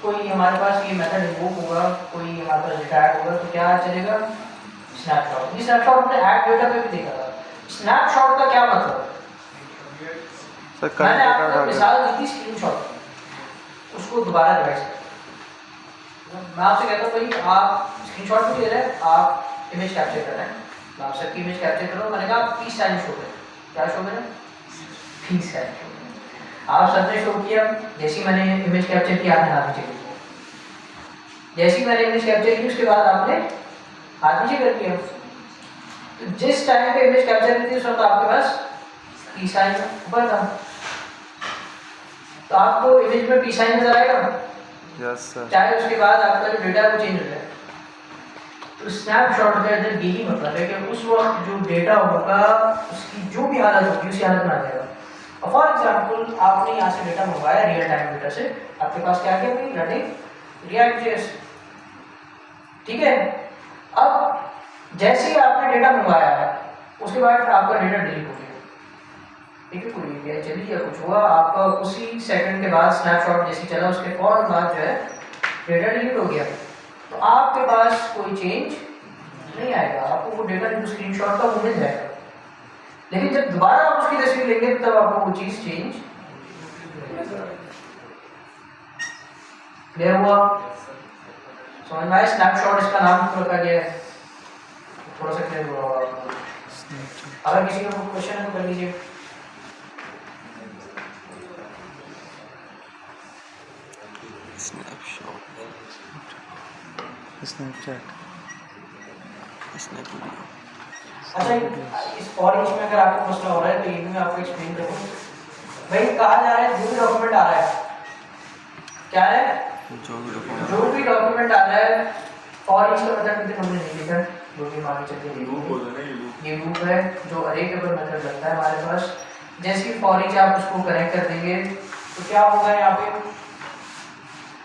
कोई हमारे पास ये मेथड इन्वोक होगा, कोई हमारे पास डेटा ऐड होगा तो क्या चलेगा? स्नैपशॉट। ये स्नैपशॉट हमने ऐड डेटा पे भी देखा था। स्नैपशॉट का क्या मतलब? सर मैंने करंट आपको डेटा मिसाल दी थी स्क्रीनशॉट, उसको दोबारा रिवाइज करें। मैं आपसे कहता हूँ भाई आप स्क्रीनशॉट भी ले रहे हैं, आप इमेज कैप्चर कर रहे हैं, तो आप सबकी इमेज कैप्चर करो। मैंने कहा पीस साइन शो करें, क्या शो करें? पीस साइन शो करें। आप सबने शो किया, जैसे मैंने इमेज कैप्चर किया आपने हाथ नीचे कर दिया, जैसे मैंने इमेज कैप्चर की उसके बाद आपने हाथ नीचे कर दिया। तो जिस टाइम पे इमेज कैप्चर की थी उस वक्त आपके पास पी साइन ऊपर था, तो आपको इमेज में पी साइन नजर आएगा, यस सर। चाहे उसके बाद आपका जो डेटा है वो चेंज हो जाए। तो स्नैपशॉट का इधर यही मतलब है कि उस वक्त जो डेटा होगा उसकी जो भी हालत होगी उसी हालत में आ जाएगा। और फॉर एग्जाम्पल आपने यहाँ से डेटा मंगवाया रियल टाइम डेटा से, आपके पास क्या क्या भाई रनिंग React.js, ठीक है। अब जैसे ही आपने डेटा मंगवाया है उसके बाद आपका डेटा डिलीट हो गया, ठीक है, कोई भी चली या कुछ हुआ, आपका उसी सेकंड के बाद स्नैपशॉट जैसे चला उसके फौरन बाद जो है डेटा डिलीट हो गया, तो आपके पास कोई चेंज नहीं आएगा, आपको वो डेटा जो स्क्रीनशॉट का वो मिल जाएगा। लेकिन जब दोबारा आप उसकी तस्वीर लेंगे तब आपको वो चीज चेंज क्लियर हुआ, समझ में आया? स्नैपशॉट इसका नाम क्यों रखा गया है, थोड़ा सा क्लियर हुआ होगा आपको। अगर किसी का कोई क्वेश्चन है तो कर लीजिए। Snapshot, Snapchat, snap video. अच्छा, इस फॉर ईच में अगर आपको मसला हो रहा है तो ये भी मैं आपको एक्सप्लेन करूँ। भाई कहा जा रहा है जो भी डॉक्यूमेंट आ रहा है, क्या है, जो भी डॉक्यूमेंट जो भी डॉक्यूमेंट आ रहा है, फॉर ईच का मतलब कितने हमने नहीं लिखा, जो भी मान के चलिए ये लूप है जो अरे के ऊपर मतलब लगता है हमारे पास। जैसे ही फॉर ईच आप उसको कनेक्ट कर देंगे तो क्या होगा, यहाँ पे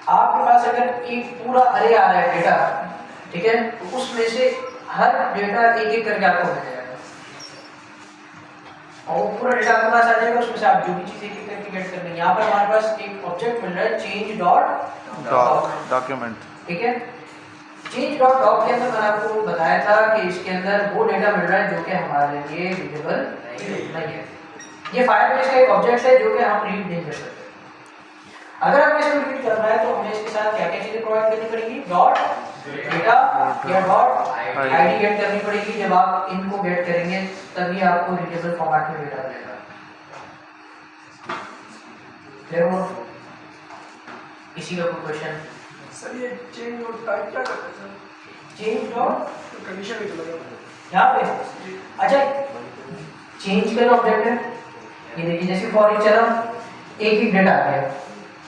आपके पास अगर एक पूरा अरे आ रहा है डेटा, ठीक है, तो उसमें से हर डेटा एक एक करके आपको मिल जाएगा और वो पूरा डेटा आपके पास आ जाएगा, उसमें से आप जो भी चीज़ एक एक करके गेट करनी है। यहाँ पर हमारे पास एक ऑब्जेक्ट मिल रहा है चेंज डॉट डॉक्यूमेंट, ठीक है। चेंज डॉट डॉक के अंदर मैंने आपको बताया था कि इसके अंदर वो डेटा मिल रहा है जो कि हमारे लिए रीडेबल नहीं है। ये फायरबेस का एक ऑब्जेक्ट है जो कि हम रीड नहीं कर सकते। अगर हमें इसको रीड करना है तो हमें इसके साथ क्या क्या चीजें प्रोवाइड करनी पड़ेगी, डॉट डेटा या डॉट आईडी गेट करनी पड़ेगी। जब आप इनको गेट करेंगे तभी आपको रीडेबल फॉर्मेट में डेटा मिलेगा। क्लियर हो? किसी का कोई क्वेश्चन? सर ये चेंज डॉट टाइप क्या करता है सर? चेंज डॉट कंडीशन भी तो लगा यहाँ पे, अच्छा चेंज का ऑब्जेक्ट है, ये देखिए जैसे फॉर ईच चला एक ही डेटा आ गया,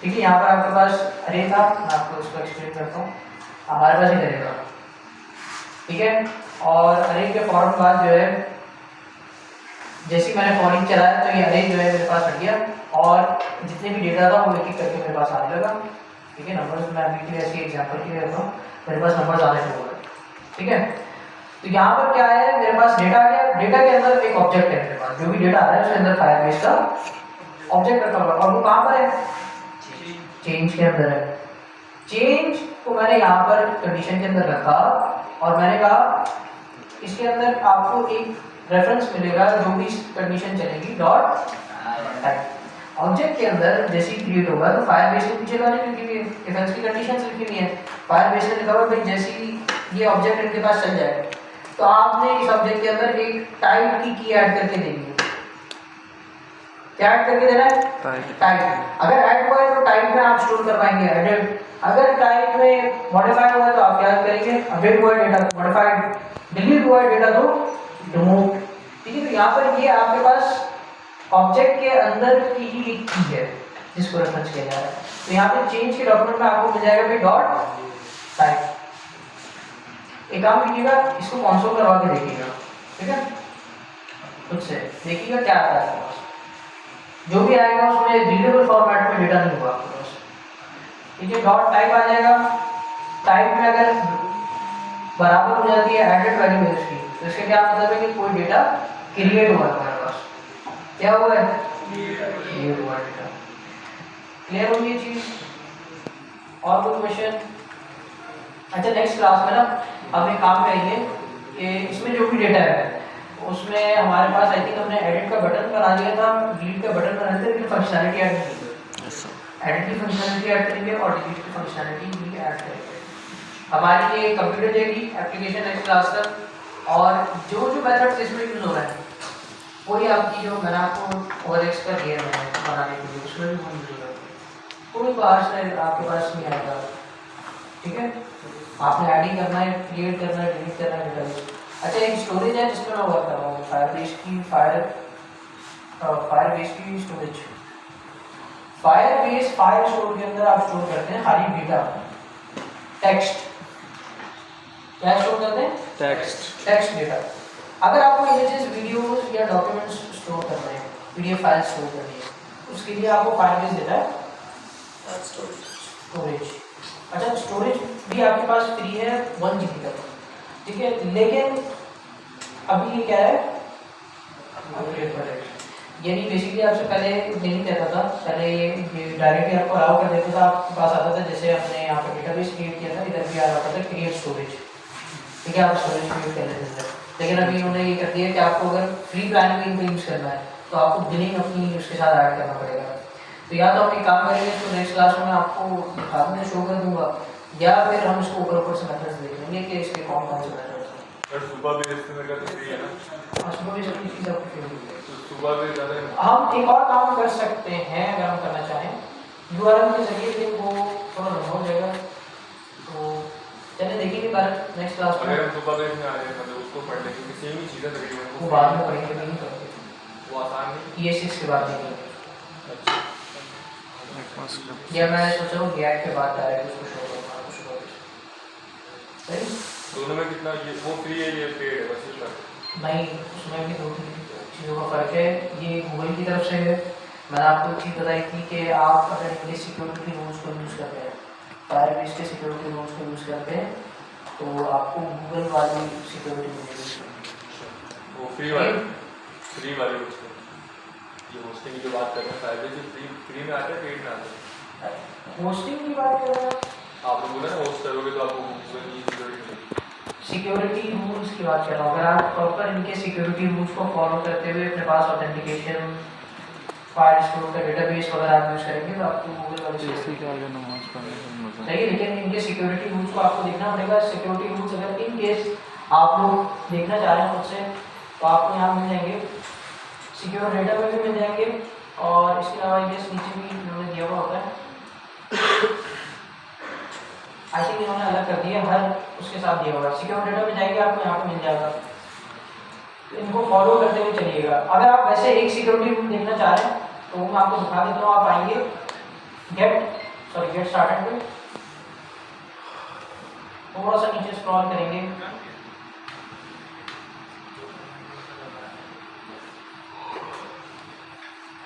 ठीक है। यहाँ पर आपके पास अरे था, मैं आपको उसको एक्सप्लेन करता हूँ। हमारे पास एक अरे था, ठीक है, और अरे के फौरन बाद जो है जैसे मैंने फॉर ईच चलाया तो ये अरे जो है मेरे पास हट गया और जितने भी डेटा था वो एक एक करके मेरे पास आने लगा, ठीक है। नंबर्स मैं अभी के लिए ऐसे एग्जाम्पल के लिए रखता हूँ, मेरे पास नंबर्स आने शुरू हो गए, ठीक है। तो यहाँ पर क्या है, मेरे पास डेटा आ गया, डेटा के अंदर एक ऑब्जेक्ट है मेरे पास, जो भी डेटा आ रहा है उसके अंदर फायरबेस का ऑब्जेक्ट रखा हुआ है और वो कहाँ पर है, चेंज के अंदर है। चेंज को मैंने यहाँ पर कंडीशन के अंदर रखा और मैंने कहा इसके अंदर आपको एक रेफरेंस मिलेगा जो भी कंडीशन चलेगी डॉट टाइप। ऑब्जेक्ट के अंदर जैसे ही क्रिएट होगा तो फायरबेस के पीछे वाले लिखी हुई है, डिफेंस की कंडीशंस लिखी हुई है, फायरबेस ने लिखा हुआ भाई जैसे ही ये ऑब्जेक्ट इनके पास चल जाए तो आपने इस ऑब्जेक्ट के अंदर एक टाइप की ऐड करके देनी है। क्या ऐड करके देना है, टाइप। अगर ऐड हुआ है तो टाइप में आप स्टोर कर पाएंगे एडेड, अगर टाइप में मॉडिफाइड हुआ है तो आप क्या करेंगे, अपडेट हुआ है डेटा मॉडिफाइड, डिलीट हुआ है डेटा तो रिमूव, ठीक है। तो यहाँ पर ये आपके पास ऑब्जेक्ट के अंदर की ही एक चीज है जिसको रेफरेंस किया जा रहा है। तो यहाँ पे चेंज के डॉक्यूमेंट में आपको मिल जाएगा भाई डॉट टाइप। एक काम कीजिएगा, इसको कंसोल करवा के देखिएगा, ठीक है, खुद से देखिएगा क्या आता है आपके पास। जो भी आएगा उसमें रीडेबल फॉर्मेट में डेटा नहीं होगा आपके पास, ठीक है। डॉट टाइप आ जाएगा, टाइप में अगर बराबर हो जाती है एडेड वैल्यू है उसकी तो इसका क्या मतलब है कि कोई डेटा क्रिएट हुआ है हमारे पास, क्या हुआ है, क्रिएट हुआ है डेटा। क्लियर होगी ये चीज? और कोई क्वेश्चन? अच्छा नेक्स्ट क्लास में ना हम एक काम करेंगे कि इसमें जो भी डेटा है उसमें हमारे पास आई थिंक हमने एडिट का बटन बना दिया था, डिलीट का बटन बना दिया, लेकिन फंक्शनैलिटी ऐड नहीं की। एडिट की फंक्शनैलिटी ऐड करेंगे और डिलीट की फंक्शनैलिटी भी ऐड करेंगे, हमारी ये कंप्यूटर जाएगी एप्लीकेशन नेक्स्ट क्लास तक, और जो जो मेथड्स इसमें यूज़ हो रहा है वही आपकी जो मैंने आपको OS का दिया है बनाने के लिए, उसमें भी वो यूज़ हो रहा है। कोई बाहर से आपके पास नहीं आएगा, ठीक है। आपने ऐड ही करना है, क्रिएट करना है, डिलीट करना है डेटाबेस। अच्छा, एक स्टोरेज है जिसमें मैं वर्क कर रहा हूँ, फायरबेस की स्टोरेज। फायरबेस फाइल स्टोर के अंदर आप स्टोर करते हैं खाली डेटा, टेक्स्ट। क्या स्टोर करते हैं? Text data. अगर आपको इमेजेस, वीडियोस या डॉक्यूमेंट्स स्टोर करने हैं, PDF फाइल स्टोर करनी है, उसके लिए आपको फायरबेस देता है स्टोरेज। अच्छा, स्टोरेज भी आपके पास फ्री है 1 GB तक, ठीक है। लेकिन अभी ये क्या है, अपग्रेड पर है। यानी बेसिकली आपसे पहले नहीं कहता था, पहले ये डायरेक्टली आपको अलाउ कर देता था, आपके पास आता था, जैसे हमने यहाँ पर डेटाबेस क्रिएट किया था, इधर भी आ रहा था क्रिएट स्टोरेज, ठीक है, आप स्टोरेज क्रिएट कर लेते थे। लेकिन अभी उन्होंने ये कर दिया कि आपको अगर फ्री प्लान में इनको यूज़ करना है तो आपको बिलिंग अपनी उसके साथ ऐड करना पड़ेगा। तो या तो हम एक काम करेंगे, तो नेक्स्ट क्लास में आपको दिखा दूँगा, शो कर दूंगा, या फिर हम इसको ऊपर से मेथड्स देख लेंगे कि इसके कौन कौन से मेथड्स हैं। और सुबह भी इसमें का फ्री है ना, हाँ, सुबह भी सभी चीज़ आपको फ्री मिलेगी। तो सुबह भी ज़्यादा हम एक और काम कर सकते हैं अगर हम करना चाहें, URL के जरिए भी वो थोड़ा रन हो जाएगा। तो चलिए देखेंगे बात नेक्स्ट क्लास में, अगर हम सुबह भी इसमें आ रहे हैं, मतलब उसको पढ़ लेंगे, किसी भी चीज़ें तकरीबन वो बाद में पढ़ेंगे, नहीं करेंगे, वो आसान नहीं। ES6 के बाद नहीं करेंगे, अच्छा या मैं सोच रहा हूँ GAT के बाद डायरेक्ट उसको शो करूँगा कुछ और। सही, दोनों में कितना, ये वो फ्री है, ये पेड है, बस इतना। नहीं उसमें भी 2-3 चीज़ों का फ़र्क है। ये गूगल की तरफ से है, मैंने आपको एक चीज़ बताई थी कि आप अगर इनके सिक्योरिटी रूल्स को यूज़ करते हैं, फायरबेस के सिक्योरिटी रूल्स को यूज़ करते हैं, तो आपको गूगल वाली सिक्योरिटी मिलेगी। वो फ्री वाली उसको ये होस्टिंग की जो बात कर रहे हैं, फायरबेस फ्री में आता है, पेड में आता है। होस्टिंग की बात कर रहे हैं, आप लोग बोला ना होस्ट करोगे तो आपको गूगल की सिक्योरिटी मिलेगी। सिक्योरिटी रूल्स की बात कर रहा हूँ। अगर आप प्रॉपर इनके सिक्योरिटी रूल्स को फॉलो करते हुए अपने पास ऑथेंटिकेशन, फाइल स्टोर का डेटाबेस वगैरह आप यूज़ करेंगे तो आपको गूगल वाली जैसे security कि आगे नमाज पढ़ने का मजा सही है। लेकिन इनके सिक्योरिटी रूल्स को आपको देखना पड़ेगा। सिक्योरिटी रूल्स अगर इन केस आप लोग देखना चाह रहे हैं मुझसे, तो आपको यहाँ मिल जाएंगे, सिक्योर डेटा में भी मिल जाएंगे, और इसके अलावा ये नीचे भी इन्होंने दिया हुआ होता है, आई थिंक इन्होंने अलग कर दिया, हर उसके साथ दिया हुआ है। सिक्योर डेटा में जाएंगे आपको यहाँ पे मिल जाएगा, तो इनको फॉलो करते हुए चलिएगा। अगर आप वैसे एक सिक्योरिटी रूल देखना चाह रहे हैं तो मैं आपको दिखा देता हूँ। आप आएंगे गेट स्टार्टेड पे, थोड़ा सा नीचे स्क्रॉल करेंगे,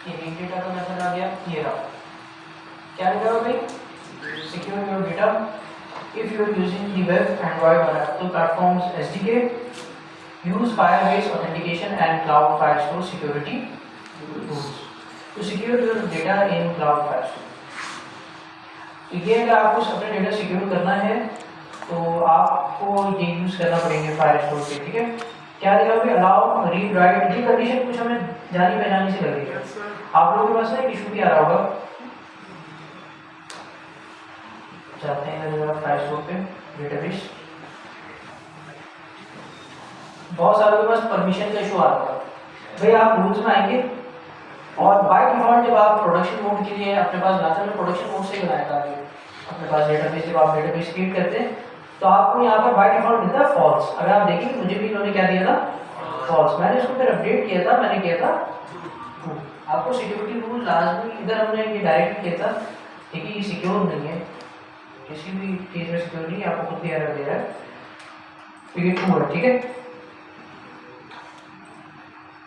ये बिग डेटा का मेथड आ गया, ये रहा। क्या लिखा हुआ भाई, secure your data if you are using the web, Android और Apple platforms SDK, use Firebase authentication and Cloud Firestore security rules to secure your data in Cloud Firestore. तो ये अगर आपको अपना डेटा सिक्योर करना है तो आपको ये यूज़ करना पड़ेंगे फाइल स्टोर के, ठीक है। क्या लिखा हुआ है, अलाउ रीड राइट, ये कंडीशन कुछ हमें जानी पहचानी से लग रही है। आप लोगों के पास ना एक इशू भी आ रहा होगा, जाते हैं फाइल स्टोर पे, डेटाबेस, बहुत सारों के पास परमिशन का इशू आ रहा होगा। भाई आप रूल्स में आएंगे और बाय डिफॉल्ट जब आप प्रोडक्शन मोड के लिए अपने पास लाते हैं, प्रोडक्शन मोड से ही बनाया था अपने पास डेटाबेस, जब आप डेटाबेस क्रिएट करते हैं तो आपको यहाँ पर बाय डिफॉल्ट मिलता है फॉल्स। अगर आप देखेंगे मुझे भी इन्होंने क्या दिया था, फॉल्स। मैंने इसको फिर अपडेट किया था, मैंने किया था ट्रू। आपको सिक्योरिटी रूल लाजमी, इधर हमने ये डायरेक्ट किया था, ठीक है, ये सिक्योर नहीं है, किसी भी चीज़ में सिक्योर नहीं है, आपको खुद ही एरर दे रहा है, तो ये ट्रू है, ठीक है।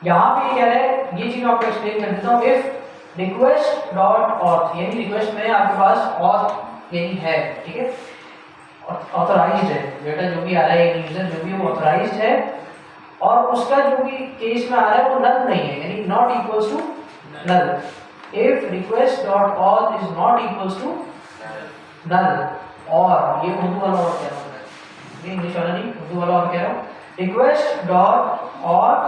यहाँ पे ये कह रहा है, ये चीज़ मैं आपको एक्सप्लेन कर देता हूँ, इफ रिक्वेस्ट डॉट ऑथ, यानी रिक्वेस्ट में आपके पास ऑथ यही है, ठीक है, ऑथराइज्ड है, डेटा जो भी आ रहा है, यूजर जो भी है वो ऑथराइज्ड है, और उसका जो भी केस में आ रहा है वो नल नहीं है, यानी not equals to null. If request dot auth is not equals to null, और ये उर्दू वाला और कह रहा हूँ, ये इंग्लिश वाला नहीं, उर्दू वाला और कह रहा हूँ, request dot auth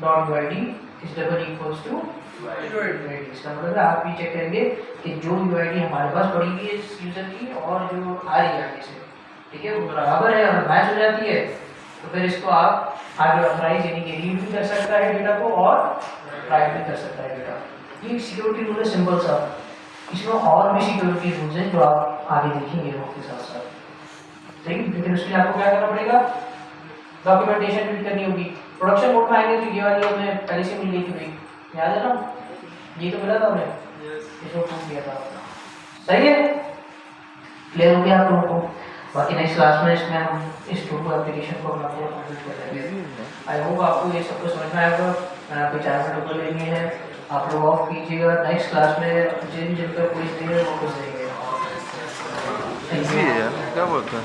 dot UID is double equals to UID. इसका मतलब है आप भी चेक करेंगे कि जो यूआईडी हमारे पास पड़ी हुई है इस यूजर की और जो आ रही है आगे से, ठीक है, वो बराबर है और मैच हो जाती है तो फिर इसको आप आगे ऑथराइज यानी कि रीड भी कर सकता है डेटा को और राइट भी कर सकता है डेटा। ये सिक्योरिटी रूल है सिंपल सा, इसमें और भी सिक्योरिटी रूल्स हैं जो आप आगे देखेंगे वक्त के साथ साथ। ठीक है, लेकिन उसके लिए आपको क्या करना पड़ेगा, डॉक्यूमेंटेशन रीड करनी होगी। प्रोडक्शन मोड में आएंगे तो ये वाली हमें पहले से मिल गई थी भाई, याद है ना, ये तो मिला था हमें, इसको प्रूव किया था। सही है, क्लियर हो गया आप लोगों को। बाकी नेक्स्ट क्लास में इसमें हम इस टूल एप्लीकेशन को अपना पूरा कंप्लीट कर लेंगे। आई होप आपको ये सब कुछ समझ में आएगा। मैंने आपको 4 मिनट ऊपर लेनी है, आप लोग ऑफ कीजिएगा। नेक्स्ट क्लास में जिनका कोई नहीं है वो कुछ देंगे। इजी है यार, क्या बोलते हैं।